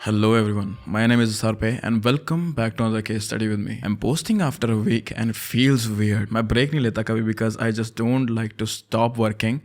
Hello everyone, my name is Sarpe and welcome back to another case study with me. I'm posting after a week and it feels weird. मैं break नहीं लेता कभी because I just don't like to stop working.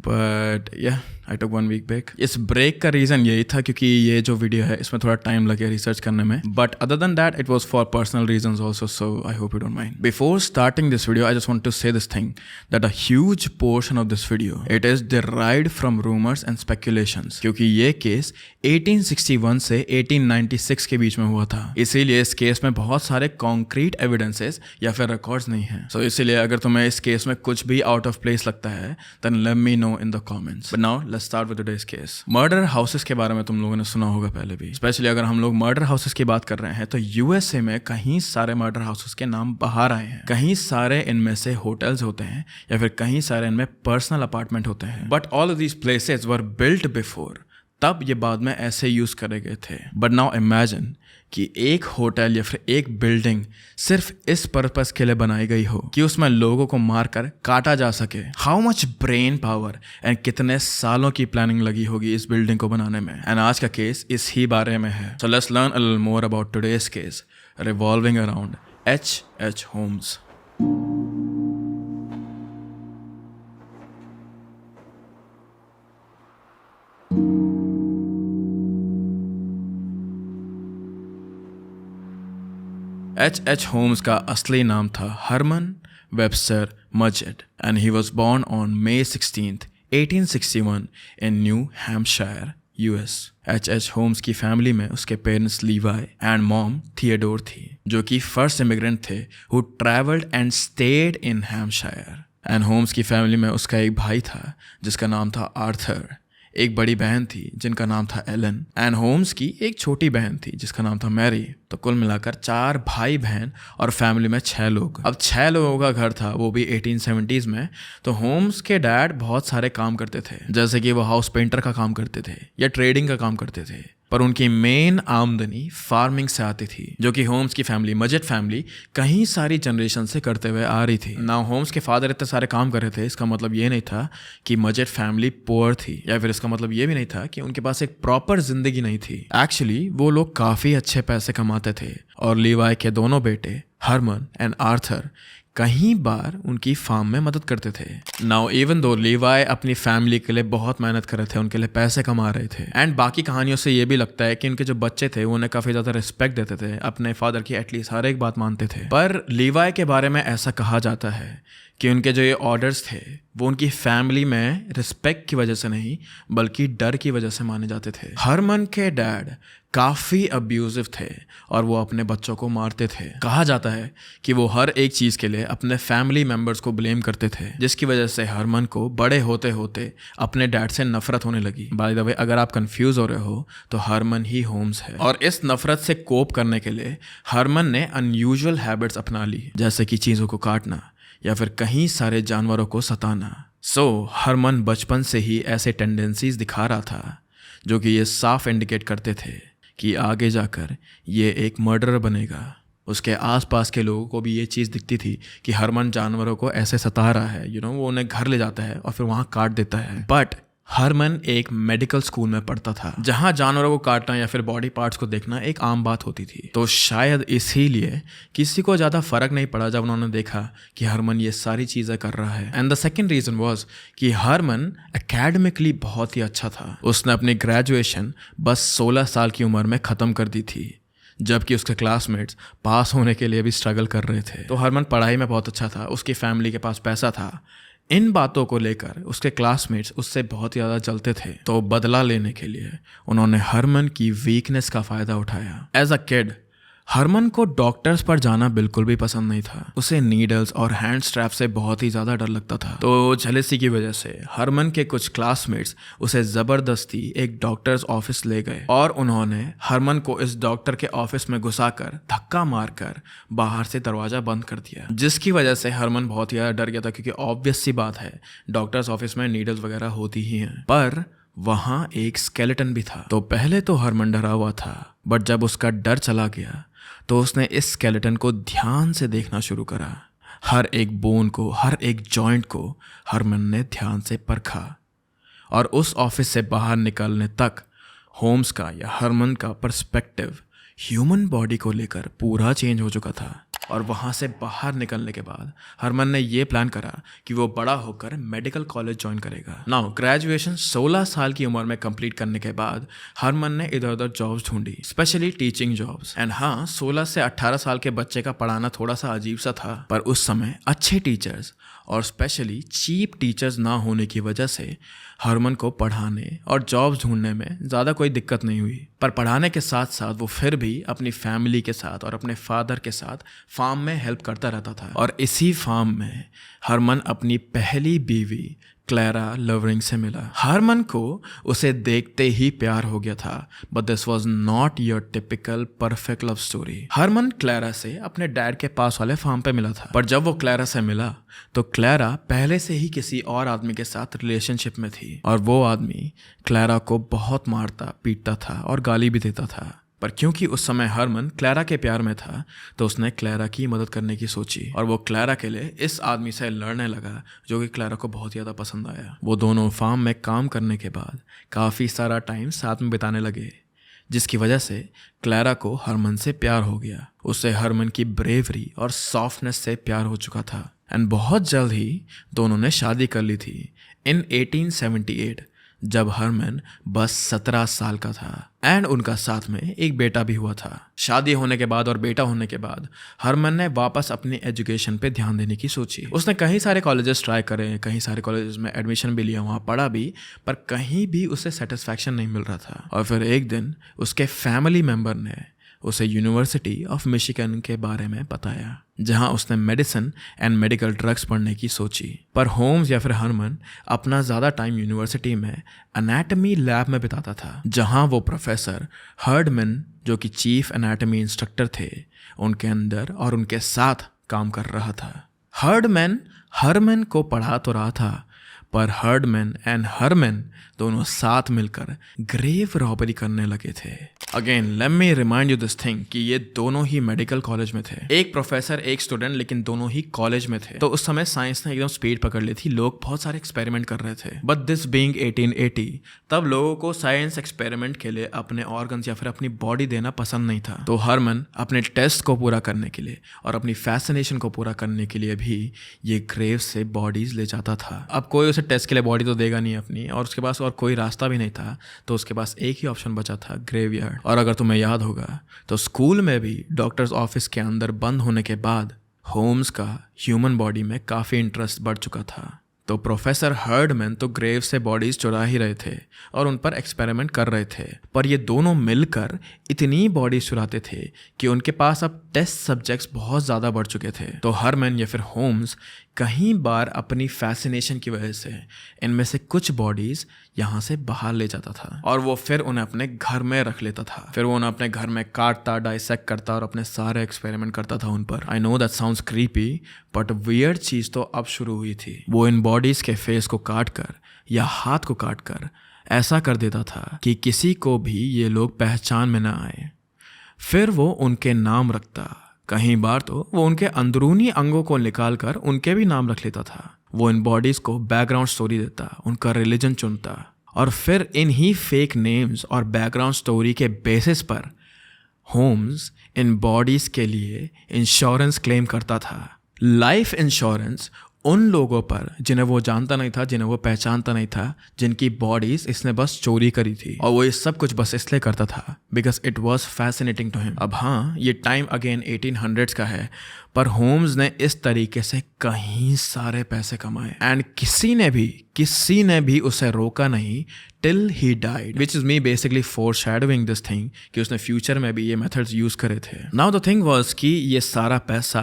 But yeah, I took 1 week break. इस break का reason यही था क्योंकि ये जो video है इसमें थोड़ा time लगे research करने में. But other than that, it was for personal reasons also, so I hope you don't mind. Before starting this video, I just want to say this thing that a huge portion of this video, it is derived from rumors and speculations. क्योंकि ये case 1861 से 1896 के बीच में हुआ था, इसीलिए इस case में बहुत सारे कॉन्क्रीट एविडेंसेस या फिर रिकॉर्ड्स नहीं हैं. सो इसीलिए अगर तुम्हें इस केस में कुछ भी आउट ऑफ प्लेस लगता है then let me know in the comments. But now let's start with today's case. Murder houses के बारे में तुम लोगों ने सुना होगा पहले भी. स्पेशली अगर हम लोग मर्डर हाउसेस की बात कर रहे हैं तो यूएसए में कहीं सारे मर्डर हाउसेस के नाम बाहर आए हैं. कहीं सारे इनमें से होटल्स होते हैं या फिर कहीं सारे इनमें पर्सनल अपार्टमेंट होते हैं. But all of these places were built before, तब ये बाद में ऐसे यूज करे गए थे. बट नाउ इमेजिन कि एक होटल या फिर एक बिल्डिंग सिर्फ इस पर्पस के लिए बनाई गई हो कि उसमें लोगों को मारकर काटा जा सके. How much brain power and कितने सालों की प्लानिंग लगी होगी इस बिल्डिंग को बनाने में. एंड आज का केस इस ही बारे में है. So let's learn a little more about today's case revolving around H.H. Holmes. H.H. Holmes का असली नाम था Herman Webster Mudgett and he was born on May 16th, 1861 in New Hampshire, US. H.H. Holmes की family में उसके parents Levi and mom Theodore थी, जो कि फर्स्ट इमिग्रेंट थे who travelled and stayed in Hampshire. And Holmes की family में उसका एक भाई था जिसका नाम था आर्थर, एक बड़ी बहन थी जिनका नाम था एलन, एंड होम्स की एक छोटी बहन थी जिसका नाम था मैरी. तो कुल मिलाकर 4 भाई बहन और फैमिली में 6 लोग. अब 6 लोगों का घर था, वो भी 1870s में. तो होम्स के डैड बहुत सारे काम करते थे, जैसे कि वो हाउस पेंटर का काम करते थे या ट्रेडिंग का काम करते थे. पर उनकी मेन आमदनी फार्मिंग से आती थी, जो कि होम्स की फैमिली मजेट फैमिली कहीं सारी जनरेशन से करते हुए आ रही थी. नाउ होम्स के फादर इतने सारे काम कर रहे थे, इसका मतलब ये नहीं था कि मजेट फैमिली पुअर थी, या फिर इसका मतलब ये भी नहीं था कि उनके पास एक प्रॉपर जिंदगी नहीं थी. एक्चुअली वो लोग काफ़ी अच्छे पैसे कमाते थे और लीवाई के दोनों बेटे हरमन एंड आर्थर कहीं बार उनकी फार्म में मदद करते थे. नाउ इवन दो लीवाई अपनी फैमिली के लिए बहुत मेहनत कर रहे थे, उनके लिए पैसे कमा रहे थे. एंड बाकी कहानियों से ये भी लगता है कि उनके जो बच्चे थे वो उन्हें काफ़ी ज़्यादा रिस्पेक्ट देते थे, अपने फादर की एटलीस्ट हर एक बात मानते थे. पर लीवाई के बारे में ऐसा कहा जाता है कि उनके जो ये ऑर्डर्स थे वो उनकी फैमिली में रिस्पेक्ट की वजह से नहीं बल्कि डर की वजह से माने जाते थे. हरमन के डैड काफ़ी अब्यूजिव थे और वो अपने बच्चों को मारते थे. कहा जाता है कि वो हर एक चीज़ के लिए अपने फैमिली मेम्बर्स को ब्लेम करते थे, जिसकी वजह से हरमन को बड़े होते होते अपने डैड से नफरत होने लगी. बाय द वे, अगर आप कंफ्यूज हो रहे हो तो हरमन ही होम्स है. और इस नफरत से कोप करने के लिए हरमन ने अनयूजुअल हैबिट्स अपना ली, जैसे कि चीज़ों को काटना या फिर कहीं सारे जानवरों को सताना. सो हरमन बचपन से ही ऐसे टेंडेंसीज दिखा रहा था जो कि ये साफ इंडिकेट करते थे कि आगे जाकर ये एक मर्डरर बनेगा. उसके आसपास के लोगों को भी ये चीज़ दिखती थी कि हरमन जानवरों को ऐसे सता रहा है, वो उन्हें घर ले जाता है और फिर वहाँ काट देता है. बट हरमन एक मेडिकल स्कूल में पढ़ता था जहाँ जानवरों को काटना या फिर बॉडी पार्ट्स को देखना एक आम बात होती थी. तो शायद इसीलिए किसी को ज़्यादा फर्क नहीं पड़ा जब उन्होंने देखा कि हरमन ये सारी चीज़ें कर रहा है. And the second reason was कि हरमन एकेडमिकली बहुत ही अच्छा था. उसने अपनी ग्रेजुएशन बस 16 साल की उम्र में ख़त्म कर दी थी, जबकि उसके क्लासमेट्स पास होने के लिए भी स्ट्रगल कर रहे थे. तो हरमन पढ़ाई में बहुत अच्छा था, उसकी फैमिली के पास पैसा था. इन बातों को लेकर उसके क्लासमेट्स उससे बहुत ज़्यादा जलते थे. तो बदला लेने के लिए उन्होंने हरमन की वीकनेस का फ़ायदा उठाया. एज अ किड हरमन को डॉक्टर्स पर जाना बिल्कुल भी पसंद नहीं था. उसे नीडल्स और हैंड स्ट्रैप से बहुत ही ज़्यादा डर लगता था. तो जेलसी की वजह से हरमन के कुछ क्लासमेट्स उसे ज़बरदस्ती एक डॉक्टर्स ऑफिस ले गए और उन्होंने हरमन को इस डॉक्टर के ऑफिस में घुसाकर धक्का मारकर बाहर से दरवाज़ा बंद कर दिया, जिसकी वजह से हरमन बहुत ही ज़्यादा डर गया था, क्योंकि ऑब्वियस सी बात है डॉक्टर्स ऑफिस में नीडल्स वगैरह होती ही हैं. पर वहाँ एक स्केलेटन भी था. तो पहले तो हरमन डरा हुआ था, बट जब उसका डर चला गया तो उसने इस स्केलेटन को ध्यान से देखना शुरू करा. हर एक बोन को, हर एक जॉइंट को हरमन ने ध्यान से परखा और उस ऑफिस से बाहर निकलने तक होम्स का या हरमन का पर्सपेक्टिव ह्यूमन बॉडी को लेकर पूरा चेंज हो चुका था। और वहाँ से बाहर निकलने के बाद हरमन ने ये प्लान करा कि वो बड़ा होकर मेडिकल कॉलेज ज्वाइन करेगा। नाउ ग्रेजुएशन 16 साल की उम्र में कंप्लीट करने के बाद हरमन ने इधर उधर जॉब्स ढूंढी, स्पेशली टीचिंग जॉब्स। एंड हाँ, 16 से 18 साल के बच्चे का पढ़ाना थोड़ा सा अजीब सा था, पर उस समय अच्छे टीचर्स और स्पेशली चीप टीचर्स ना होने की वजह से हरमन को पढ़ाने और जॉब्स ढूंढने में ज़्यादा कोई दिक्कत नहीं हुई। पर पढ़ाने के साथ साथ वो फिर भी अपनी फैमिली के साथ और अपने फादर के साथ फार्म में हेल्प करता रहता था। और इसी फार्म में हरमन अपनी पहली बीवी क्लैरा लवरिंग से मिला। हरमन को उसे देखते ही प्यार हो गया था, but this was not your typical perfect love story. Herman Clara से अपने डैड के पास वाले फार्म पे मिला था, पर जब वो क्लैरा से मिला तो क्लैरा पहले से ही किसी और आदमी के साथ रिलेशनशिप में थी और वो आदमी क्लैरा को बहुत मारता पीटता था और गाली भी देता था। पर क्योंकि उस समय हरमन क्लैरा के प्यार में था तो उसने क्लैरा की मदद करने की सोची और वो क्लैरा के लिए इस आदमी से लड़ने लगा, जो कि क्लैरा को बहुत ज़्यादा पसंद आया। वो दोनों फार्म में काम करने के बाद काफ़ी सारा टाइम साथ में बिताने लगे, जिसकी वजह से क्लैरा को हरमन से प्यार हो गया। उससे हरमन की ब्रेवरी और सॉफ्टनेस से प्यार हो चुका था एंड बहुत जल्द ही दोनों ने शादी कर ली थी इन 1878, जब हरमन बस 17 साल का था। एंड उनका साथ में एक बेटा भी हुआ था। शादी होने के बाद और बेटा होने के बाद हरमन ने वापस अपनी एजुकेशन पे ध्यान देने की सोची। उसने कई सारे कॉलेजेस ट्राई करे, कई सारे कॉलेजेस में एडमिशन भी लिया, वहाँ पढ़ा भी, पर कहीं भी उसे सेटिस्फैक्शन नहीं मिल रहा था। और फिर एक दिन उसके फैमिली मेम्बर ने उसे यूनिवर्सिटी ऑफ मिशिगन के बारे में बताया, जहां उसने मेडिसिन एंड मेडिकल ड्रग्स पढ़ने की सोची। पर होम्स या फिर हरमन अपना ज़्यादा टाइम यूनिवर्सिटी में एनाटमी लैब में बिताता था, जहां वो प्रोफेसर हर्डमैन, जो कि चीफ एनाटमी इंस्ट्रक्टर थे, उनके अंदर और उनके साथ काम कर रहा था। हर्डमैन हरमन को पढ़ा तो रहा था, पर हर्डमैन एंड हरमन दोनों साथ मिलकर ग्रेव रॉबरी करने लगे थे। Again let me remind you this thing कि ये दोनों ही मेडिकल कॉलेज में थे, एक प्रोफेसर एक स्टूडेंट, लेकिन दोनों ही कॉलेज में थे। तो उस समय साइंस ने एकदम स्पीड पकड़ ली थी, लोग बहुत सारे एक्सपेरिमेंट कर रहे थे। बट दिस बीइंग 1880, तब लोगों को साइंस एक्सपेरिमेंट के लिए अपने ऑर्गन्स या फिर अपनी बॉडी देना पसंद नहीं था। तो हरमन अपने टेस्ट को पूरा करने के लिए और अपनी फैसिनेशन को पूरा करने के लिए भी ये ग्रेव से बॉडीज ले जाता था। अब कोई उसे टेस्ट के लिए बॉडी तो देगा नहीं अपनी, और उसके पास और कोई रास्ता भी नहीं था, तो उसके पास एक ही ऑप्शन बचा था, ग्रेवयार्ड। और अगर तुम्हें याद होगा तो स्कूल में भी डॉक्टर्स ऑफिस के अंदर बंद होने के बाद होम्स का ह्यूमन बॉडी में काफ़ी इंटरेस्ट बढ़ चुका था। तो प्रोफेसर हर्डमैन तो ग्रेव से बॉडीज चुरा ही रहे थे और उन पर एक्सपेरिमेंट कर रहे थे, पर ये दोनों मिलकर इतनी बॉडीज चुराते थे कि उनके पास अब टेस्ट सब्जेक्ट्स बहुत ज़्यादा बढ़ चुके थे। तो हरमैन या फिर होम्स कहीं बार अपनी फैसिनेशन की वजह से इनमें से कुछ बॉडीज यहाँ से बाहर ले जाता था और वो फिर उन्हें अपने घर में रख लेता था। फिर वो उन्हें अपने घर में काटता, डाइसेक्ट करता और अपने सारे एक्सपेरिमेंट करता था उन पर। I know that sounds creepy, but weird चीज़ तो अब शुरू हुई थी। वो इन बॉडीज़ के फेस को काट कर या हाथ को काट कर ऐसा कर देता था कि किसी को भी ये लोग पहचान में ना आए। फिर वो उनके नाम रखता, कहीं बार तो वो उनके अंदरूनी अंगों को निकाल कर उनके भी नाम रख लेता था। वो इन बॉडीज को बैकग्राउंड स्टोरी देता, उनका रिलीजन चुनता और फिर इन ही फेक नेम्स और बैकग्राउंड स्टोरी के बेसिस पर होम्स इन बॉडीज के लिए इंश्योरेंस क्लेम करता था। लाइफ इंश्योरेंस उन लोगों पर जिन्हें वो जानता नहीं था, जिन्हें वो पहचानता नहीं था, जिनकी बॉडीज इसने बस चोरी करी थी, और वो ये सब कुछ बस इसलिए करता था because it was fascinating to him. अब हाँ, ये टाइम अगेन 1800s का है, पर होम्स ने इस तरीके से कहीं सारे पैसे कमाए एंड किसी ने भी उसे रोका नहीं till he died, which is me basically foreshadowing this thing कि उसने फ्यूचर में भी ये मेथड्स यूज करे थे। नाउ द थिंग वाज कि ये सारा पैसा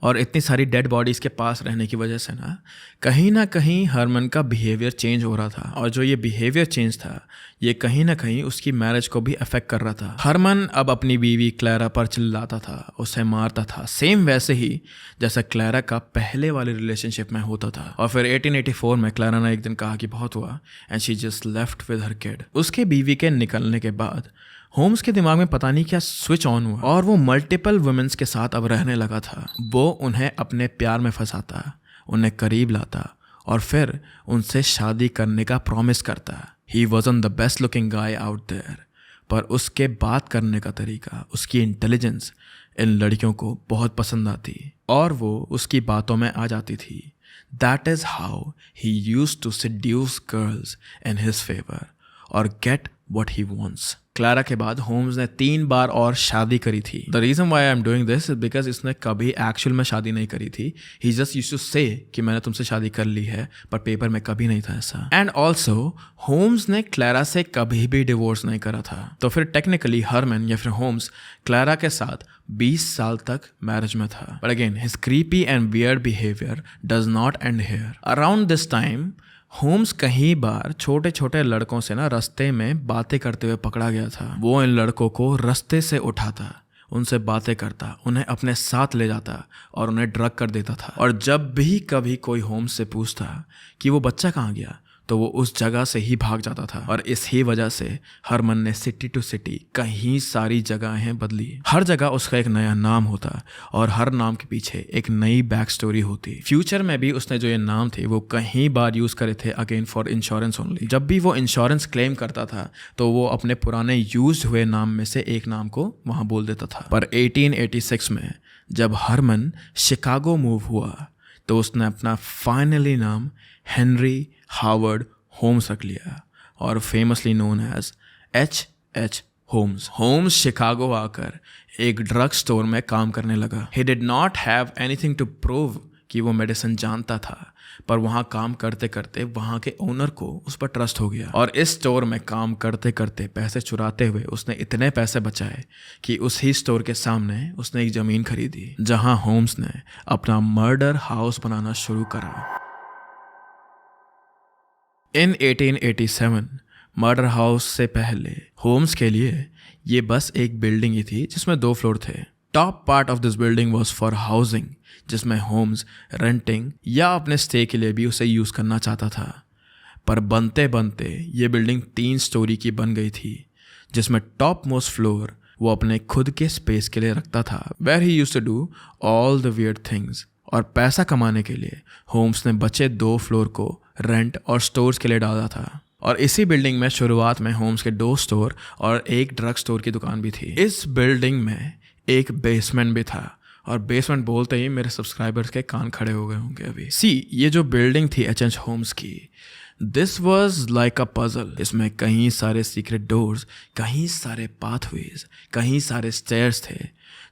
और इतनी सारी डेड बॉडीज के पास रहने की वजह से ना कहीं हरमन का बिहेवियर चेंज हो रहा था, और जो ये बिहेवियर चेंज था ये कहीं ना कहीं उसकी मैरिज को भी अफेक्ट कर रहा था। हरमन अब अपनी बीवी क्लैरा पर चिल्लाता था, उसे मारता था, सेम वैसे ही जैसा क्लैरा का पहले वाले रिलेशनशिप में होता था। और फिर 1884 में क्लैरा ने एक दिन कहा कि बहुत हुआ and she just left with her kid. उसके बीवी के निकलने के बाद होम्स के दिमाग में पता नहीं क्या स्विच ऑन हुआ और वो मल्टीपल वुमेन्स के साथ अब रहने लगा था। वो उन्हें अपने प्यार में फंसाता, उन्हें करीब लाता और फिर उनसे शादी करने का प्रॉमिस करता। He wasn't the best looking guy out there, पर उसके बात करने का तरीका, उसकी इंटेलिजेंस इन लड़कियों को बहुत पसंद आती और वो उसकी बातों में आ जाती थी। That is how he used to seduce girls in his favor और get what he wants. Clara के बाद होम्स ने 3 बार और शादी करी थी। The reason why I am doing this is because इसने कभी एक्चुअल में शादी नहीं करी थी। ही जस्ट यूज्ड टू से कि मैंने तुमसे शादी कर ली है, पर पेपर में कभी नहीं था ऐसा। एंड ऑल्सो होम्स ने क्लारा से कभी भी डिवोर्स नहीं करा था। तो फिर टेक्निकली हरमन या फिर होम्स क्लारा के साथ 20 साल तक मैरिज में था। But again his creepy and weird behaviour does not end here. Around this time Holmes कई बार छोटे छोटे लड़कों से ना रास्ते में बातें करते हुए पकड़ा गया था। वो इन लड़कों को रास्ते से उठाता, उनसे बातें करता, उन्हें अपने साथ ले जाता और उन्हें ड्रग कर देता था। और जब भी कभी कोई होम्स से पूछता कि वो बच्चा कहाँ गया, तो वो उस जगह से ही भाग जाता था। और इस ही वजह से हरमन ने सिटी टू सिटी कई सारी जगहें बदली। हर जगह उसका एक नया नाम होता और हर नाम के पीछे एक नई बैक स्टोरी होती। फ्यूचर में भी उसने जो ये नाम थे वो कई बार यूज करे थे अगेन फॉर इंश्योरेंस ओनली। जब भी वो इंश्योरेंस क्लेम करता था तो वो अपने पुराने यूज हुए नाम में से एक नाम को वहां बोल देता था। पर 1886 में जब हरमन शिकागो मूव हुआ तो उसने अपना फाइनली नाम हेनरी हावर्ड होम्स रख लिया और famously known as H.H. Holmes. Holmes Chicago आकर एक ड्रग स्टोर में काम करने लगा। He did not have anything to prove कि वो मेडिसिन जानता था, पर वहाँ काम करते करते वहाँ के ओनर को उस पर ट्रस्ट हो गया और इस स्टोर में काम करते करते पैसे चुराते हुए उसने इतने पैसे बचाए कि उस ही स्टोर के सामने उसने एक ज़मीन खरीदी जहाँ होम्स ने अपना मर्डर हाउस बनाना शुरू करा। इन 1887 मर्डर हाउस से पहले होम्स के लिए ये बस एक बिल्डिंग ही थी जिसमें 2 फ्लोर थे। Top part of this building was for housing, जिसमें होम्स रेंटिंग या अपने स्टे के लिए भी उसे यूज़ करना चाहता था। पर बनते बनते ये बिल्डिंग 3 स्टोरी की बन गई थी, जिसमें टॉप मोस्ट फ्लोर वो अपने खुद के स्पेस के लिए रखता था, where he used to do all the weird things. और पैसा कमाने के लिए होम्स ने बचे 2 फ्लोर को रेंट और स्टोर्स के लिए डाला था। और इसी बिल्डिंग में शुरुआत में होम्स के 2 स्टोर और एक ड्रग स्टोर की दुकान भी थी। इस बिल्डिंग में एक बेसमेंट भी था और बेसमेंट बोलते ही मेरे सब्सक्राइबर्स के कान खड़े हो गए होंगे अभी। ये जो बिल्डिंग थी H.H. होम्स की, this was like a puzzle. इसमें कई सारे सीक्रेट डोर्स, कई सारे पाथवेज, कई सारे स्टेयर्स थे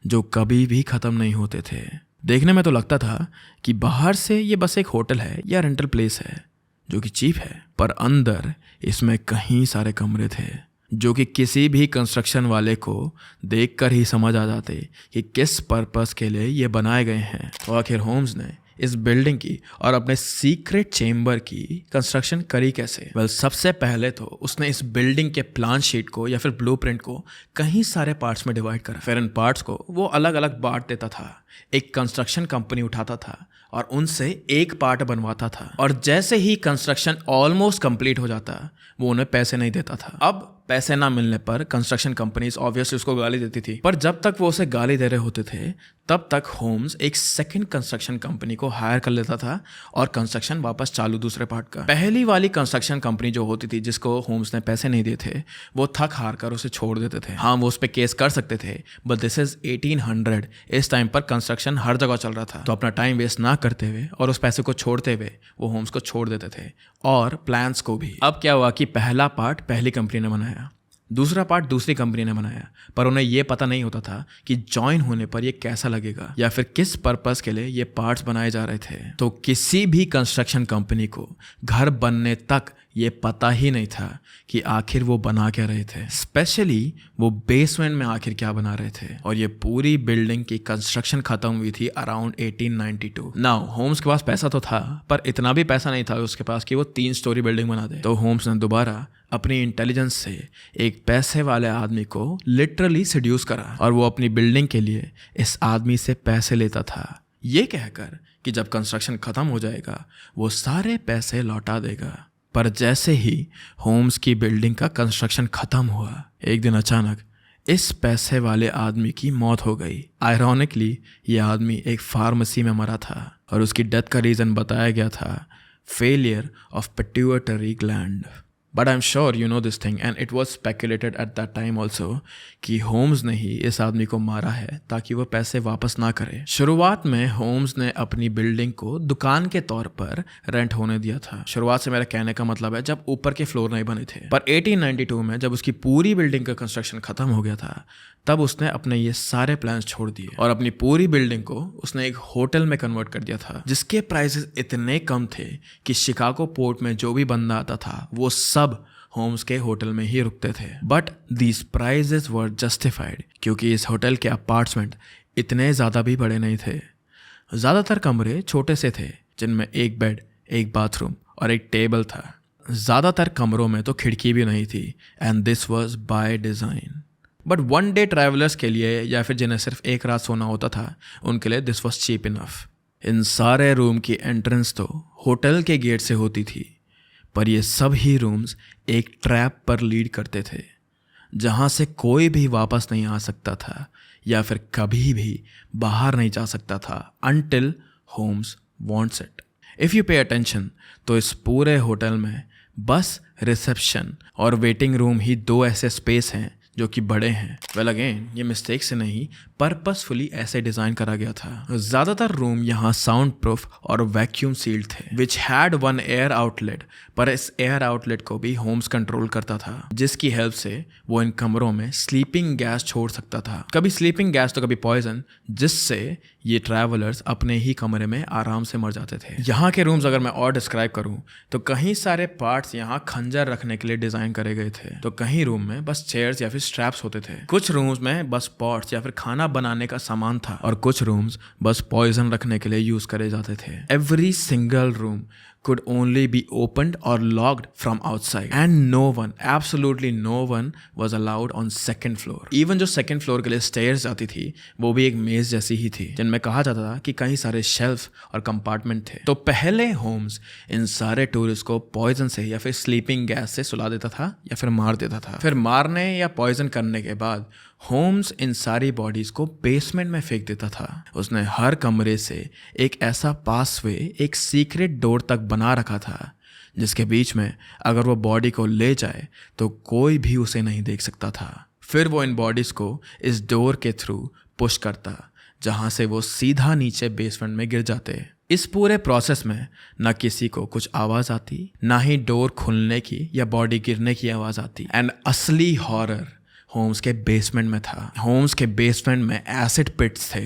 जो कभी भी ख़त्म नहीं होते थे। देखने में तो लगता था कि बाहर से ये बस एक होटल है या रेंटल प्लेस है जो कि चीप है, पर अंदर इसमें कई सारे कमरे थे जो कि किसी भी कंस्ट्रक्शन वाले को देखकर ही समझ आ जाते कि किस पर्पस के लिए ये बनाए गए हैं। तो आखिर होम्स ने इस बिल्डिंग की और अपने सीक्रेट चेम्बर की कंस्ट्रक्शन करी कैसे? सबसे पहले तो उसने इस बिल्डिंग के प्लान शीट को या फिर ब्लूप्रिंट को कई सारे पार्ट्स में डिवाइड करा। फिर इन पार्ट्स को वो अलग अलग बांट देता था। एक कंस्ट्रक्शन कंपनी उठाता था और उनसे एक पार्ट बनवाता था और जैसे ही कंस्ट्रक्शन ऑलमोस्ट कंप्लीट हो जाता वो उन्हें पैसे नहीं देता था। अब पैसे ना मिलने पर कंस्ट्रक्शन कंपनीज ऑब्वियसली उसको गाली देती थी, पर जब तक वो उसे गाली दे रहे होते थे तब तक होम्स एक सेकंड कंस्ट्रक्शन कंपनी को हायर कर लेता था और कंस्ट्रक्शन वापस चालू दूसरे पार्ट का। पहली वाली कंस्ट्रक्शन कंपनी जो होती थी जिसको होम्स ने पैसे नहीं दिए थे वो थक हार कर उसे छोड़ देते थे। हाँ, वो उस पर केस कर सकते थे, बट दिस इज 1800। इस टाइम पर कंस्ट्रक्शन हर जगह चल रहा था, तो अपना टाइम वेस्ट ना करते हुए और उस पैसे को छोड़ते हुए वो होम्स को छोड़ देते थे और प्लान्स को भी। अब क्या हुआ कि पहला पार्ट पहली कंपनी ने बनाया, दूसरा पार्ट दूसरी कंपनी ने बनाया, पर उन्हें यह पता नहीं होता था कि ज्वाइन होने पर यह कैसा लगेगा या फिर किस पर्पस के लिए ये पार्ट्स बनाए जा रहे थे। तो किसी भी कंस्ट्रक्शन कंपनी को घर बनने तक ये पता ही नहीं था कि आखिर वो बना क्या रहे थे, स्पेशली वो बेसमेंट में आखिर क्या बना रहे थे। और ये पूरी बिल्डिंग की कंस्ट्रक्शन खत्म हुई थी अराउंड 1892। नाउ होम्स के पास पैसा तो था, पर इतना भी पैसा नहीं था उसके पास कि वो 3 स्टोरी बिल्डिंग बना दे। तो होम्स ने दोबारा अपनी इंटेलिजेंस से एक पैसे वाले आदमी को लिटरली सेड्यूस करा और वो अपनी बिल्डिंग के लिए इस आदमी से पैसे लेता था, ये कहकर कि जब कंस्ट्रक्शन खत्म हो जाएगा वो सारे पैसे लौटा देगा। पर जैसे ही होम्स की बिल्डिंग का कंस्ट्रक्शन खत्म हुआ, एक दिन अचानक इस पैसे वाले आदमी की मौत हो गई। आयरॉनिकली ये आदमी एक फार्मेसी में मरा था और उसकी डेथ का रीज़न बताया गया था failure of pituitary gland. But I am sure you know this thing and it was speculated at that time also कि होम्स ने ही इस आदमी को मारा है ताकि वो पैसे वापस ना करे। शुरुआत में होम्स ने अपनी बिल्डिंग को दुकान के तौर पर रेंट होने दिया था। शुरुआत से मेरा कहने का मतलब है जब ऊपर के फ्लोर नहीं बने थे, पर 1892 में जब उसकी पूरी बिल्डिंग का कंस्ट्रक्शन खत्म हो गया था तब उसने अपने ये सारे प्लान्स छोड़ दिए और अपनी पूरी बिल्डिंग को उसने एक होटल में कन्वर्ट कर दिया था, जिसके प्राइसेस इतने कम थे कि शिकागो पोर्ट में जो भी बंदा आता था वो सब होम्स के होटल में ही रुकते थे। But these prices were justified क्योंकि इस होटल के अपार्टमेंट इतने ज़्यादा भी बड़े नहीं थे। ज़्यादातर कमरे छोटे से थे जिनमें एक बेड, एक बाथरूम और एक टेबल था। ज़्यादातर कमरों में तो खिड़की भी नहीं थी and this was by design. But one day travellers के लिए या फिर जिन्हें सिर्फ एक रात सोना होता था उनके लिए दिस वॉज चीप इनफ। इन सारे रूम की एंट्रेंस तो होटल के गेट से होती थी, पर ये सब ही रूम्स एक ट्रैप पर लीड करते थे जहाँ से कोई भी वापस नहीं आ सकता था या फिर कभी भी बाहर नहीं जा सकता था until Holmes wants it। If you pay attention तो इस पूरे होटल में बस रिसेप्शन और वेटिंग रूम ही दो ऐसे स्पेस हैं जो कि बड़े हैं। वेल अगेन ये मिस्टेक से नहीं, पर्पसफुली ऐसे डिज़ाइन करा गया था। ज़्यादातर रूम यहाँ साउंड प्रूफ और वैक्यूम सील्ड थे which had one air outlet, पर इस एयर आउटलेट को भी होम्स कंट्रोल करता था जिसकी हेल्प से वो इन कमरों में स्लीपिंग गैस छोड़ सकता था, कभी स्लीपिंग गैस तो कभी पॉइजन, जिससे ये ट्रैवलर्स अपने ही कमरे में आराम से मर जाते थे। यहाँ के रूम्स अगर मैं और डिस्क्राइब करूँ तो कहीं सारे पार्ट्स यहाँ खंजर रखने के लिए डिज़ाइन करे गए थे, तो कहीं रूम में बस चेयर्स या फिर स्ट्रैप्स होते थे। कुछ रूम्स में बस पॉट्स या फिर खाना बनाने का सामान था और कुछ रूम्स बस पॉइजन रखने के लिए यूज करे जाते थे। Every single room could only be opened or locked from outside and no one, absolutely no one was allowed on second floor। even जो second floor के लिए stairs आती थी वो भी एक मेज जैसी ही थी जिनमें कहा जाता था कि कई सारे शेल्फ और कंपार्टमेंट थे। तो पहले होम्स इन सारे टूरिस्ट को पॉइजन से या फिर स्लीपिंग गैस से सुला देता था या फिर मार देता था। फिर मारने या पॉइजन करने के बाद होम्स इन सारी बॉडीज को बेसमेंट में फेंक देता था। उसने हर कमरे से एक ऐसा पासवे, एक सीक्रेट डोर तक बना रखा था जिसके बीच में अगर वो बॉडी को ले जाए तो कोई भी उसे नहीं देख सकता था। फिर वो इन बॉडीज को इस डोर के थ्रू पुश करता जहां से वो सीधा नीचे बेसमेंट में गिर जाते। इस पूरे प्रोसेस में न किसी को कुछ आवाज़ आती, ना ही डोर खुलने की या बॉडी गिरने की आवाज़ आती। एंड असली हॉरर होम्स के बेसमेंट में था। होम्स के बेसमेंट में एसिड पिट्स थे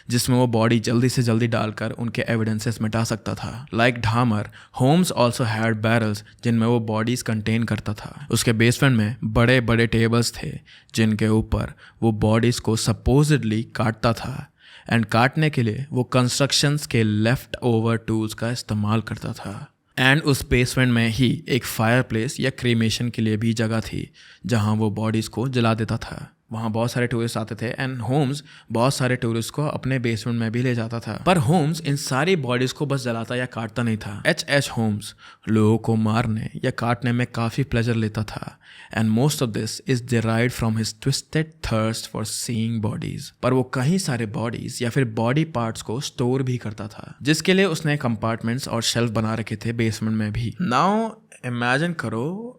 जिसमें वो बॉडी जल्दी से जल्दी डालकर उनके एविडेंसेस मिटा सकता था। Like Dahmer, Holmes also had barrels जिनमें वो बॉडीज कंटेन करता था। उसके बेसमेंट में बड़े बड़े टेबल्स थे जिनके ऊपर वो बॉडीज को सपोजिडली काटता था एंड काटने के लिए वो कंस्ट्रक्शंस के लेफ्ट ओवर टूल्स का इस्तेमाल करता था। एंड उस बेसमेंट में ही एक फायर प्लेस या क्रीमेशन के लिए भी जगह थी जहां वो बॉडीज़ को जला देता था। वहाँ बहुत सारे टूरिस्ट आते थे एंड होम्स बहुत सारे टूरिस्ट को अपने बेसमेंट में भी ले जाता था। पर होम्स इन सारी बॉडीज़ को बस जलाता या काटता नहीं था। H.H. होम्स लोगों को मारने या काटने में काफ़ी प्लेजर लेता था and most of this is derived from his twisted thirst for seeing bodies. पर वो कई सारे बॉडीज या फिर बॉडी पार्ट्स को स्टोर भी करता था जिसके लिए उसने कंपार्टमेंट्स और शेल्फ बना रखे थे बेसमेंट में भी। नाउ इमेजिन करो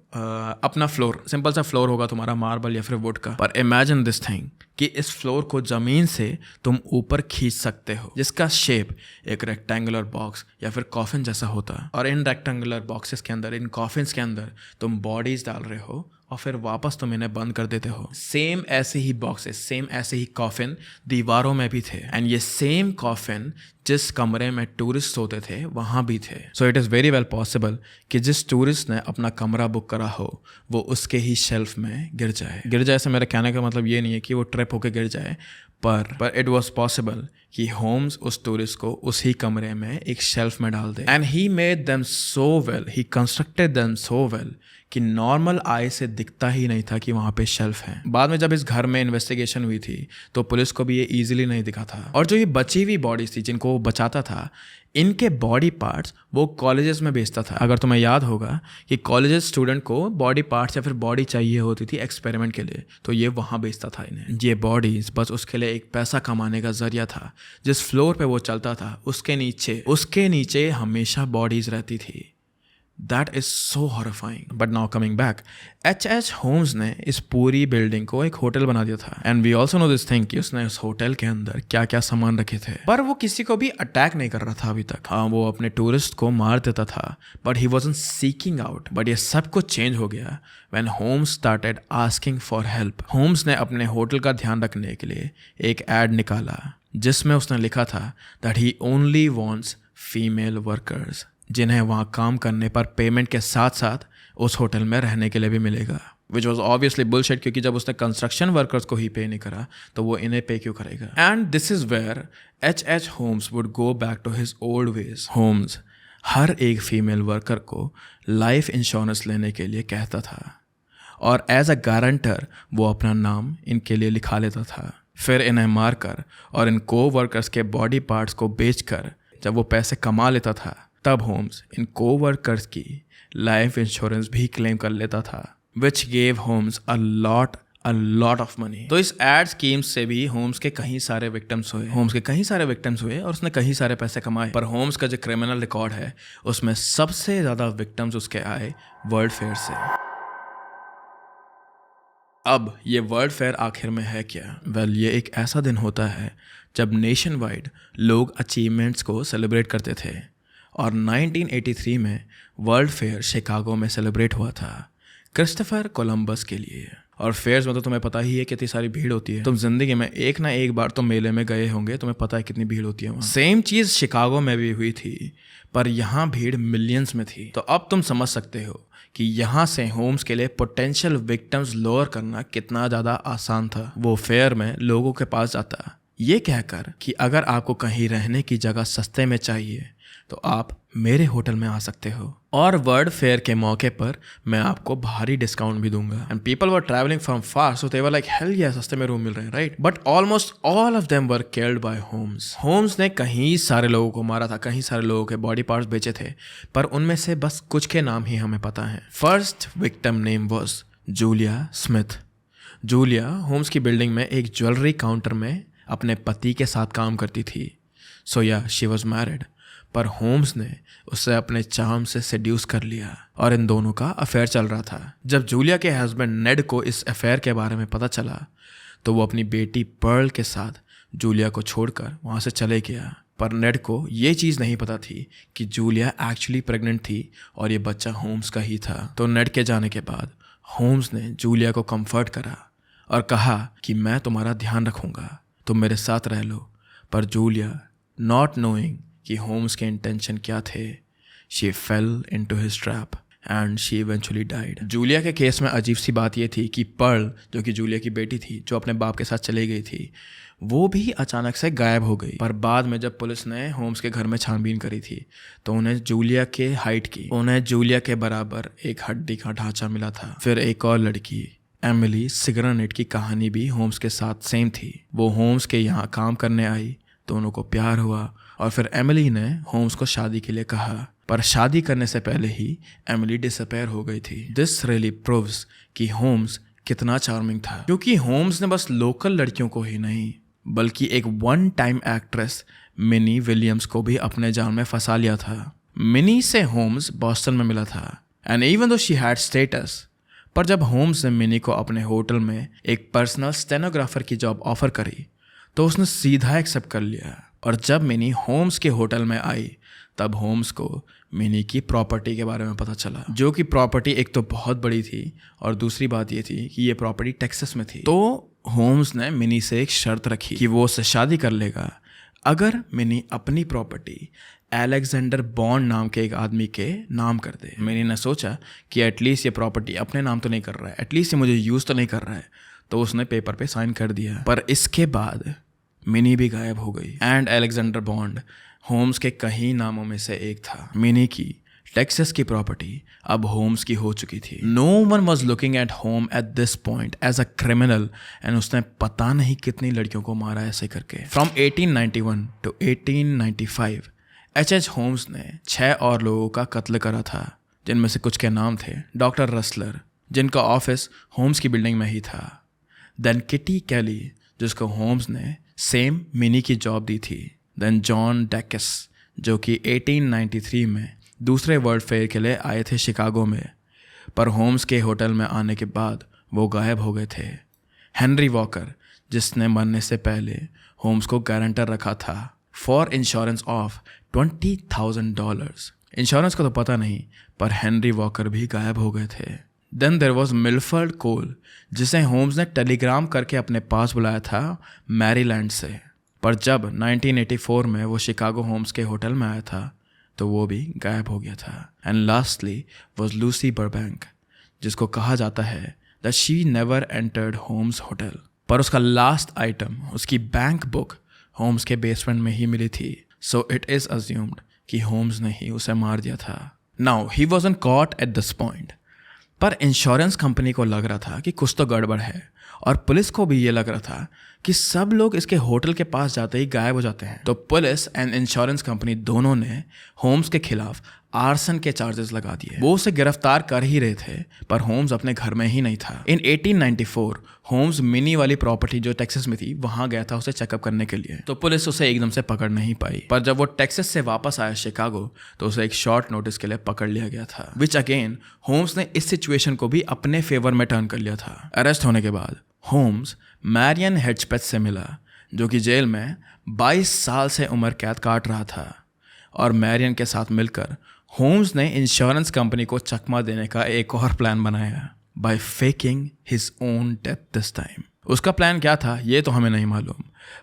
अपना फ्लोर, सिंपल सा फ्लोर होगा तुम्हारा मार्बल या फिर वुड का, पर इमेजिन दिस थिंग कि इस फ्लोर को ज़मीन से तुम ऊपर खींच सकते हो जिसका शेप एक रेक्टेंगुलर बॉक्स या फिर कॉफिन जैसा होता, और इन रेक्टेंगुलर बॉक्सेस के अंदर, इन कॉफिन्स के अंदर तुम बॉडीज डाल रहे हो और फिर वापस तुम इन्हें बंद कर देते हो। सेम ऐसे ही बॉक्सेस, सेम ऐसे ही कॉफिन दीवारों में भी थे एंड ये सेम कॉफिन जिस कमरे में टूरिस्ट सोते थे वहाँ भी थे। So it is very well possible कि जिस टूरिस्ट ने अपना कमरा बुक करा हो वो उसके ही शेल्फ में गिर जाए से मेरे कहने का मतलब ये नहीं है कि वो ट्रिप होकर गिर जाए, पर इट वॉज पॉसिबल कि होम्स उस टूरिस्ट को उसी कमरे में एक शेल्फ में डाल दे। And he made them so well, he constructed them so well कि नॉर्मल आई से दिखता ही नहीं था कि वहाँ पे शेल्फ हैं। बाद में जब इस घर में इन्वेस्टिगेशन हुई थी तो पुलिस को भी ये ईजिली नहीं दिखा था। और जो ये बची हुई बॉडीज थी जिनको वो बचाता था, इनके बॉडी पार्ट्स वो कॉलेजेस में बेचता था। अगर तुम्हें याद होगा कि कॉलेजेस स्टूडेंट को बॉडी पार्ट्स या फिर बॉडी चाहिए होती थी एक्सपेरिमेंट के लिए, तो ये वहाँ बेचता था इन्हें। ये बॉडीज बस उसके लिए एक पैसा कमाने का जरिया था। जिस फ्लोर पे वो चलता था उसके नीचे हमेशा बॉडीज रहती थी That is so horrifying. But now coming back, H.H. Holmes ने इस पूरी बिल्डिंग को एक होटल बना दिया था. And we also know this thing कि उसने उस होटल के अंदर क्या क्या सामान रखे थे. पर वो किसी को भी अटैक नहीं कर रहा था अभी तक. हाँ, वो अपने टूरिस्ट को मार देता था. But he wasn't seeking out. But ये सब कुछ चेंज हो गया when Holmes started asking for help. Holmes ने अपने होटल का ध्यान रखने के लिए एक एड निकाला जिसमें उसने लिखा था that he only wants female workers, जिन्हें वहाँ काम करने पर पेमेंट के साथ साथ उस होटल में रहने के लिए भी मिलेगा. विच वॉज ऑब्वियसली बुलशिट, क्योंकि जब उसने कंस्ट्रक्शन वर्कर्स को ही पे नहीं करा तो वो इन्हें पे क्यों करेगा. And this is where H.H. Holmes would go back to his old ways. Holmes हर एक फीमेल वर्कर को लाइफ इंश्योरेंस लेने के लिए कहता था और एज अ गारंटर वो अपना नाम इनके लिए लिखा लेता था. फिर इन्हें मारकर और इन को वर्कर्स के बॉडी पार्ट्स को बेचकर जब वो पैसे कमा लेता था तब होम्स इन कोवर्कर्स की लाइफ इंश्योरेंस भी क्लेम कर लेता था, which gave Holmes a lot of money. तो इस एड स्कीम से भी होम्स के कई सारे विक्टिम्स हुए और उसने कई सारे पैसे कमाए. पर होम्स का जो क्रिमिनल रिकॉर्ड है उसमें सबसे ज़्यादा विक्टिम्स उसके आए वर्ल्ड फेयर से. अब ये वर्ल्ड फेयर आखिर में है क्या? वेल, ये एक ऐसा दिन होता है जब नेशन वाइड लोग अचीवमेंट्स को सेलिब्रेट करते थे और 1983 में वर्ल्ड फेयर शिकागो में सेलिब्रेट हुआ था क्रिस्टोफर कोलंबस के लिए. और फेयर्स में तो तुम्हें पता ही है कितनी सारी भीड़ होती है. तुम जिंदगी में एक ना एक बार तो मेले में गए होंगे, तुम्हें पता है कितनी भीड़ होती है वहाँ. सेम चीज़ शिकागो में भी हुई थी, पर यहाँ भीड़ मिलियंस में थी. तो अब तुम समझ सकते हो कि यहाँ से होम्स के लिए पोटेंशियल विक्टिम्स लोअर करना कितना ज़्यादा आसान था. वो फेयर में लोगों के पास जाता ये कहकर कि अगर आपको कहीं रहने की जगह सस्ते में चाहिए तो आप मेरे होटल में आ सकते हो और वर्ल्ड फेयर के मौके पर मैं आपको भारी डिस्काउंट भी दूंगा. And people were travelling from far, so they were like hell yeah सस्ते में रूम मिल रहे हैं, right. But almost all of them were killed by Holmes. Holmes ने कहीं सारे लोगों को मारा था, कहीं सारे लोगों के बॉडी पार्ट्स बेचे थे, पर उनमें से बस कुछ के नाम ही हमें पता है. First victim name was Julia Smith. Julia Holmes की बिल्डिंग में एक ज्वेलरी काउंटर में अपने पति के साथ काम करती थी. सो या शी वॉज मैरिड. पर होम्स ने उसे अपने चार्म से सेड्यूस कर लिया और इन दोनों का अफेयर चल रहा था. जब जूलिया के हस्बैंड नेड को इस अफेयर के बारे में पता चला तो वो अपनी बेटी पर्ल के साथ जूलिया को छोड़कर वहाँ से चले गया. पर नेड को ये चीज़ नहीं पता थी कि जूलिया एक्चुअली प्रेग्नेंट थी और ये बच्चा होम्स का ही था. तो नेड के जाने के बाद होम्स ने जूलिया को कंफर्ट करा और कहा कि मैं तुम्हारा ध्यान रखूँगा, तुम मेरे साथ रह लो. पर जूलिया, नॉट नोइंग कि होम्स के इंटेंशन क्या थे, she fail into his trap and she eventually died. Julia के केस में अजीब सी बात यह थी कि पर्ल, जो कि जूलिया की बेटी थी, जो अपने बाप के साथ चली गई थी, वो भी अचानक से गायब हो गई. पर बाद में जब पुलिस ने होम्स के घर में छानबीन करी थी तो उन्हें जूलिया के हाइट की, उन्हें जूलिया के बराबर एक हड्डी का ढांचा मिला था. फिर एक और लड़की एमिली सिग्रानेट की कहानी भी होम्स के साथ सेम थी. वो होम्स के यहाँ काम करने आई, दोनों को प्यार हुआ और फिर एमिली ने होम्स को शादी के लिए कहा. पर शादी करने से पहले ही एमिली डिसअपेयर हो गई थी. दिस रियली प्रूव्स कि होम्स कितना चार्मिंग था, क्योंकि होम्स ने बस लोकल लड़कियों को ही नहीं बल्कि एक one time actress mini Williams को भी अपने जाल में फंसा लिया था. मिनी से होम्स बॉस्टन में मिला था and even though she had status. पर जब होम्स ने मिनी को अपने होटल में एक पर्सनल स्टेनोग्राफर की जॉब ऑफर करी तो उसने सीधा एक्सेप्ट कर लिया. और जब मिनी होम्स के होटल में आई तब होम्स को मिनी की प्रॉपर्टी के बारे में पता चला, जो कि प्रॉपर्टी एक तो बहुत बड़ी थी और दूसरी बात ये थी कि ये प्रॉपर्टी टेक्सास में थी. तो होम्स ने मिनी से एक शर्त रखी कि वो उससे शादी कर लेगा अगर मिनी अपनी प्रॉपर्टी अलेक्जेंडर बॉन्ड नाम के एक आदमी के नाम कर दे. मिनी ने सोचा कि एटलीस्ट ये प्रॉपर्टी अपने नाम तो नहीं कर रहा है, एटलीस्ट ये मुझे यूज़ तो नहीं कर रहा है, तो उसने पेपर पे साइन कर दिया. पर इसके बाद मिनी भी गायब हो गई एंड अलेक्जेंडर बॉन्ड होम्स के कई नामों में से एक था. मिनी की टेक्सास की प्रॉपर्टी अब होम्स की हो चुकी थी. No one was looking at home at this point as a criminal and उसने पता नहीं कितनी लड़कियों को मारा ऐसे करके. From 1891 to 1895 H.H. होम्स ने 6 और लोगों का कत्ल करा था, जिनमें से कुछ के नाम थे डॉक्टर रसलर, जिनका ऑफिस होम्स की बिल्डिंग में ही था. देन किटी कैली, जिसको होम्स ने सेम मिनी की जॉब दी थी. देन जॉन डेकस, जो कि 1893 में दूसरे वर्ल्ड फेयर के लिए आए थे शिकागो में, पर होम्स के होटल में आने के बाद वो गायब हो गए थे। हेनरी वॉकर, जिसने मरने से पहले होम्स को गारंटर रखा था फॉर इंश्योरेंस ऑफ $20,000। इंश्योरेंस का तो पता नहीं, पर हेनरी वॉकर भी गायब हो गए थे। देन देयर वॉज मिलफर्ड कोल, जिसे होम्स ने टेलीग्राम करके अपने पास बुलाया था मैरीलैंड से, पर जब 1984 में वो शिकागो होम्स के होटल में आया था तो वो भी गायब हो गया था। And lastly was Lucy Burbank, जिसको कहा जाता है that she never entered Holmes hotel, पर उसका लास्ट आइटम, उसकी बैंक बुक, होम्स के बेसमेंट में ही मिली थी। सो इट इज अज्यूम्ड कि होम्स ने ही उसे मार दिया था। Now he wasn't caught at this point, पर इंश्योरेंस कंपनी को लग रहा था कि कुछ तो गड़बड़ है, और पुलिस को भी ये लग रहा था कि सब लोग इसके होटल के पास जाते ही गायब हो जाते हैं। तो पुलिस एंड इंश्योरेंस कंपनी दोनों ने होम्स के खिलाफ आर्सन के चार्जेस लगा दिए। वो उसे गिरफ्तार कर ही रहे थे, पर होम्स अपने घर में ही नहीं था। इन 1894 होम्स मिनी वाली प्रॉपर्टी जो टेक्सास में थी वहां गया था उसे चेकअप करने के लिए। तो पुलिस उसे एकदम से पकड़ नहीं पाई, पर जब वो टेक्सास से वापस आया शिकागो तो उसे एक शॉर्ट नोटिस के लिए पकड़ लिया गया था, विच अगेन होम्स ने इस सिचुएशन को भी अपने फेवर में टर्न कर लिया था। अरेस्ट होने के बाद होम्स मैरियन हेड्जपेथ से मिला, जो कि जेल में 22 साल से उम्र कैद काट रहा था, और मैरियन के साथ मिलकर होम्स ने इंश्योरेंस कंपनी को चकमा देने का एक और प्लान बनाया, by faking his own death this time. उसका प्लान क्या था ये तो हमें नहीं मालूम,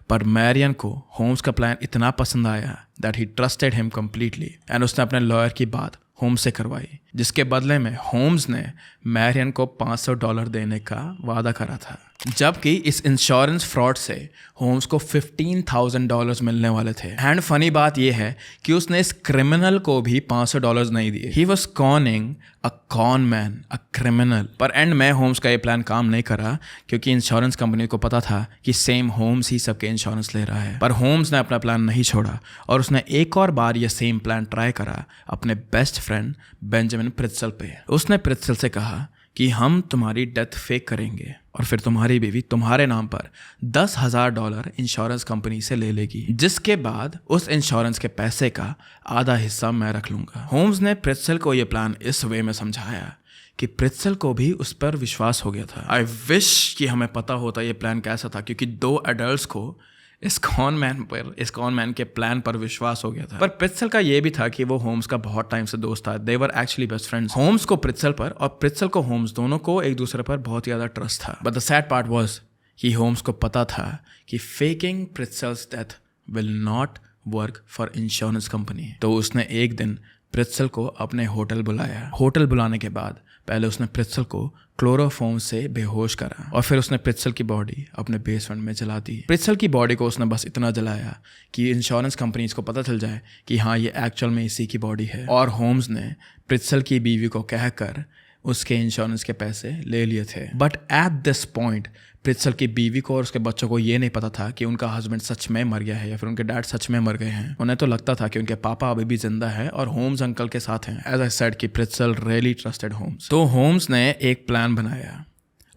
पर मैरियन को होम्स का प्लान इतना पसंद आया that he trusted him completely, and उसने अपने लॉयर की बात होम्स से करवाई, जिसके बदले में होम्स ने मैरियन को $500 देने का वादा करा था। जबकि इस इंश्योरेंस फ्रॉड से होम्स को $15,000 मिलने वाले थे। एंड फनी बात यह है कि उसने इस क्रिमिनल को भी $500 नहीं दिए। He was conning a con man, a criminal. पर एंड में होम्स का ये प्लान काम नहीं करा, क्योंकि इंश्योरेंस कंपनी को पता था कि सेम होम्स ही सबके इंश्योरेंस ले रहा है। पर होम्स ने अपना प्लान नहीं छोड़ा, और उसने एक और बार ये सेम प्लान ट्राई करा अपने बेस्ट फ्रेंड बेंजामिन प्रित्सल पे। उसने प्रित्सल से कहा कि हम तुम्हारी डेथ फेक करेंगे और फिर तुम्हारी बीवी तुम्हारे नाम पर $10,000 इंश्योरेंस कंपनी से ले लेगी, जिसके बाद उस इंश्योरेंस के पैसे का आधा हिस्सा मैं रख लूंगा। होम्स ने प्रित्सल को यह प्लान इस वे में समझाया कि प्रित्सल को भी उस पर विश्वास हो गया था। आई विश कि हमें पता होता ये प्लान कैसा था, क्योंकि 2 एडल्ट्स को इस कॉन मैन के प्लान पर विश्वास हो गया था। पर प्रित्सल का ये भी था कि वो होम्स का बहुत टाइम से दोस्त था। They were actually best friends. Holmes को प्रित्सल पर और प्रित्सल को होम्स, दोनों को एक दूसरे पर बहुत ज़्यादा ट्रस्ट था। But the sad part was कि होम्स को पता था कि faking Pitezel's death will not work for insurance company. तो उसने एक दिन प्रित्सल को अपने होटल बुलाया। होटल बुलाने के बाद पहले उसने प्रित्सल को क्लोरोफॉर्म से बेहोश करा, और फिर उसने प्रित्सल की बॉडी अपने बेसमेंट में जला दी। प्रित्सल की बॉडी को उसने बस इतना जलाया कि इंश्योरेंस कंपनीज को पता चल जाए कि हाँ ये एक्चुअल में इसी की बॉडी है। और होम्स ने प्रित्सल की बीवी को कहकर उसके इंश्योरेंस के पैसे ले लिए थे। बट एट दिस पॉइंट प्रित्सल की बीवी को और उसके बच्चों को ये नहीं पता था कि उनका हस्बैंड सच में मर गया है या फिर उनके डैड सच में मर गए हैं। उन्हें तो लगता था कि उनके पापा अभी भी जिंदा है और होम्स अंकल के साथ हैं। एज आई सेड कि प्रित्सल रियली ट्रस्टेड होम्स। तो होम्स ने एक प्लान बनाया।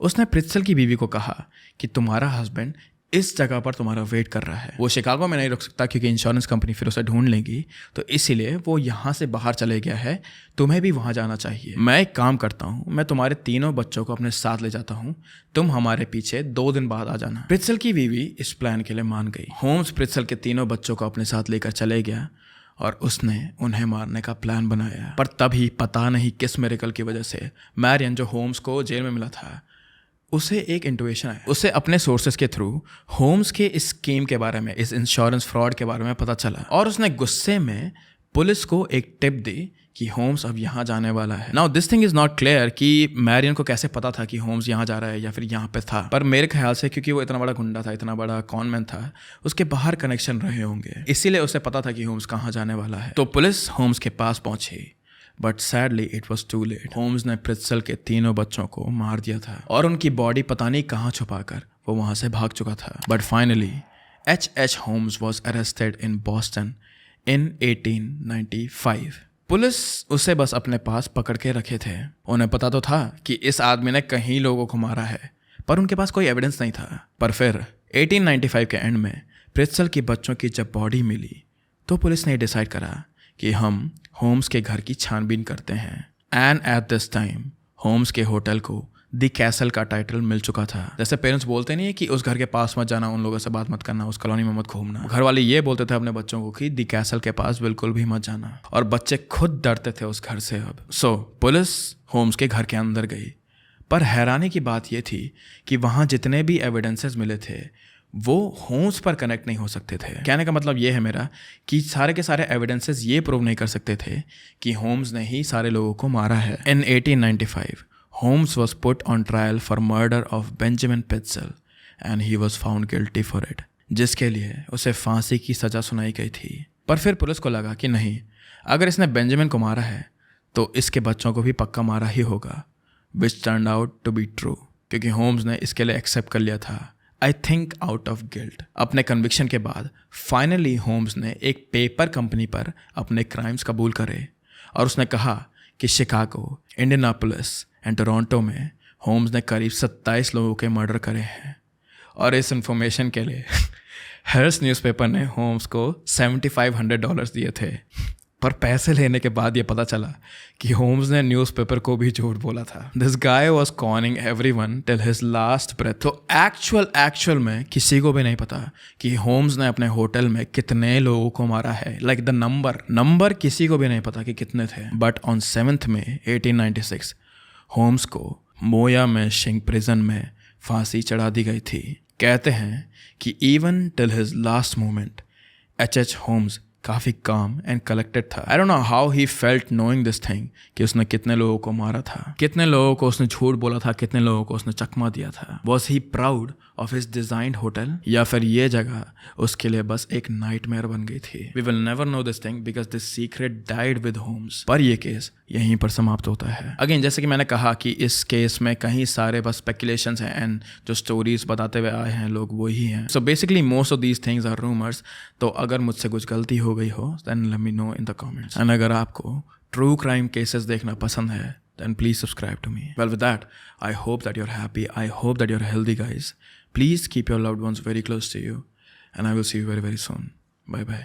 उसने प्रित्सल की बीवी को कहा कि तुम्हारा हस्बैंड इस जगह पर तुम्हारा वेट कर रहा है। वो शिकागो में नहीं रुक सकता क्योंकि इंश्योरेंस कंपनी फिर उसे ढूंढ लेगी, तो इसीलिए वो यहाँ से बाहर चले गया है। तुम्हें भी वहाँ जाना चाहिए। मैं एक काम करता हूँ, मैं तुम्हारे तीनों बच्चों को अपने साथ ले जाता हूँ, तुम हमारे पीछे 2 दिन बाद आ जाना। प्रित्सल की बीवी इस प्लान के लिए मान गई। होम्स प्रित्सल के तीनों बच्चों को अपने साथ लेकर चले गया और उसने उन्हें मारने का प्लान बनाया। पर तभी पता नहीं किस मिरेकल की वजह से मैरियन, जो होम्स को जेल में मिला था, उसे एक इंट्यूशन आया। उसे अपने सोर्सेज के थ्रू होम्स के इस स्कीम के बारे में, इस इंश्योरेंस फ्रॉड के बारे में पता चला, और उसने गुस्से में पुलिस को एक टिप दी कि होम्स अब यहाँ जाने वाला है। Now this thing is not clear कि मैरियन को कैसे पता था कि होम्स यहाँ जा रहा है या फिर यहाँ पे था, पर मेरे ख्याल से क्योंकि वो इतना बड़ा गुंडा था, इतना बड़ा कॉनमैन था, उसके बाहर कनेक्शन रहे होंगे, इसीलिए उसे पता था कि होम्स कहाँ जाने वाला है। तो पुलिस होम्स के पास पहुंची, but sadly it was too late. Holmes ने प्रित्सल के तीनों बच्चों को मार दिया था और उनकी बॉडी पता नहीं कहाँ छुपाकर वो वहां से भाग चुका था। But finally H.H. Holmes was arrested in Boston in 1895। Police उसे बस अपने पास पकड़ के रखे थे। उन्हें पता तो था कि इस आदमी ने कहीं लोगों को मारा है, पर उनके पास कोई एविडेंस नहीं था। पर फिर 1895 के एंड में प्रित्सल की बच्चों की जब बॉडी मिली तो पुलिस ने डिसाइड करा कि हम होम्स के घर की छानबीन करते हैं। And at this time Holmes के होटल को द कैसल का टाइटल मिल चुका था। जैसे पेरेंट्स बोलते नहीं है कि उस घर के पास मत जाना, उन लोगों से बात मत करना, उस कॉलोनी में मत घूमना, घर वाले ये बोलते थे अपने बच्चों को कि द कैसल के पास बिल्कुल भी मत जाना, और बच्चे खुद डरते थे उस घर से। अब पुलिस होम्स के घर के अंदर गई, पर हैरानी की बात यह थी कि वहाँ जितने भी एविडेंसेस मिले थे वो होम्स पर कनेक्ट नहीं हो सकते थे। कहने का मतलब ये है मेरा कि सारे के सारे एविडेंसेस ये प्रूव नहीं कर सकते थे कि होम्स ने ही सारे लोगों को मारा है। इन 1895 Holmes was put on trial for murder of Benjamin Pitzel and he was found guilty for it, जिसके लिए उसे फांसी की सज़ा सुनाई गई थी। पर फिर पुलिस को लगा कि नहीं, अगर इसने बेंजामिन को मारा है तो इसके बच्चों को भी पक्का मारा ही होगा, which turned out to be true, क्योंकि होम्स ने इसके लिए एक्सेप्ट कर लिया था, I think out of guilt. अपने कन्विक्शन के बाद फाइनली होम्स ने एक पेपर कंपनी पर अपने क्राइम्स कबूल करे और उसने कहा कि शिकागो, इंडियानापोलिस एंड टोरंटो में होम्स ने करीब 27 लोगों के मर्डर करे हैं। और इस इंफॉर्मेशन के लिए हेर्स न्यूज़पेपर ने होम्स को $7,500 दिए थे। पर पैसे लेने के बाद ये पता चला कि होम्स ने न्यूज़पेपर को भी झूठ बोला था। This guy was conning everyone till his last breath. तो एक्चुअल में किसी को भी नहीं पता कि होम्स ने अपने होटल में कितने लोगों को मारा है। लाइक द नंबर किसी को भी नहीं पता कि कितने थे। बट ऑन 7 मई 1896 होम्स को मोया में शिंग प्रिजन में फांसी चढ़ा दी गई थी। कहते हैं कि even till his last moment H.H. Holmes काफ़ी काम एंड कलेक्टेड था। I don't know how he felt knowing this thing कि उसने कितने लोगों को मारा था, कितने लोगों को उसने झूठ बोला था, कितने लोगों को उसने चकमा दिया था। Was he proud of his designed hotel, या फिर ये जगह उसके लिए बस एक नाइटमेयर बन गई थी। We will never know this thing because this secret died with Holmes. पर ये केस यहीं पर समाप्त होता है। अगेन जैसे कि मैंने कहा कि इस केस में कहीं सारे बस स्पेकुलेशंस हैं एंड जो स्टोरीज बताते हुए आए हैं लोग वही हैं। So basically most of these things are rumours. तो अगर मुझसे कुछ गलती हो गई हो then let me know in the comments. And अगर आपको ट्रू क्राइम केसेस देखना पसंद है then please subscribe to me. Well, with that, I hope that you're happy. I hope that you're healthy, guys. Please keep your loved ones very close to you. And I will see you very, very soon. Bye-bye.